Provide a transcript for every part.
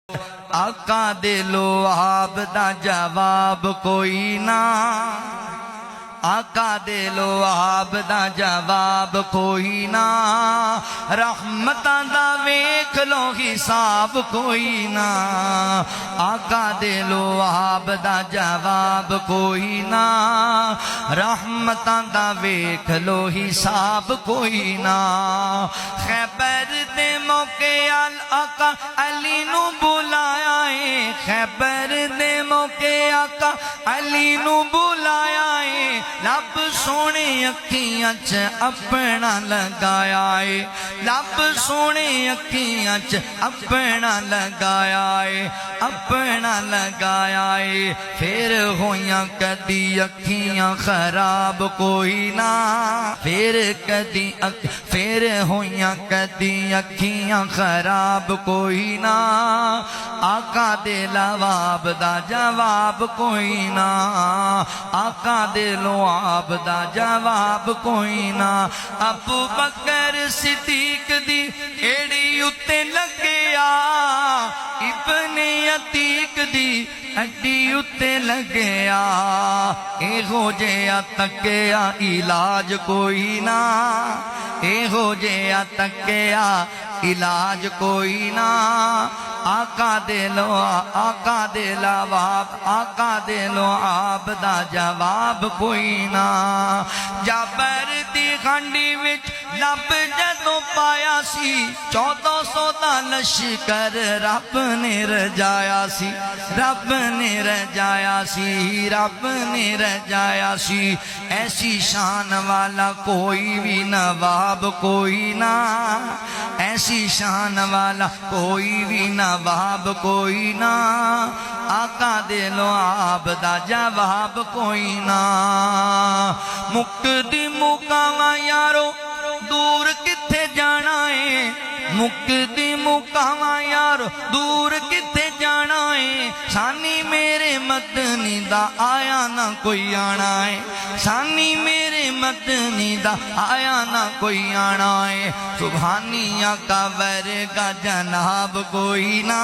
آقا دے لعاب دا جواب کوئی نہ، آقا دے لعاب دا جواب کوئی نہ، رحمتاں دا ویکھ لو حساب کوئی نہ، آقا دے لعاب دا جواب کوئی نہ، رحمتاں دا ویکھ لو حساب کوئی نہ۔ خیبر دے موقع آقا علی نو بلایا ہے، خیبر دے موقع آقا علی نو بلایا ہے، لب سونے اکھیاں چ اپنا لگایا ہے، لب سونے اکھیاں چ اپنا لگایا ہے، اپنا لگایا ہے۔ پھر ہویاں کدی اکھیاں خراب کوئی نہ، پھر ہویاں کدی اکھیاں خراب کوئی نہ، آقا دے لعاب دا جواب کوئی نہ، آقا دے لعاب دا جواب کوئی نہ۔ ابو بکر صدیق دی ایڑی اتے لگیا، ابن عتیق دی اڈی اتے لگیا، اے ہو جیا تکیا علاج کوئی نہ، اے ہو جیا تکیا علاج کوئی نہ، آقا دے لعاب، آقا دے لعاب دا جواب کوئی نہ۔ جابر دی خانڈی وچ لب جدوں پایا سی، 1400 دا لشکر رب نے رجایا سی، رب نے رجایا سی، رب نے رجایا سی۔ ایسی شان والا کوئی بھی نواب کوئی نہ، ایسی شان والا کوئی بھی نواب کوئی نہ، آقا دے لعاب دا جواب کوئی نہ۔ مکدی مکاواں یارو دور کتھے جانا ہے، مکدی مکاواں یارو دور کتھے جانا ہے، سانی میرے مدنی دا آیا نہ کوئی آنا ہے، سانی میرے مدنی دا آیا نہ کوئی آنا ہے۔ سبحانی آقا ورگا جناب کوئی نہ،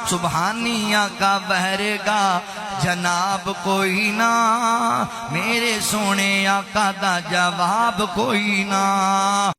سبحانی آقا ورگا جناب کوئی نہ، میرے سونے آقا دا جواب کوئی نہ۔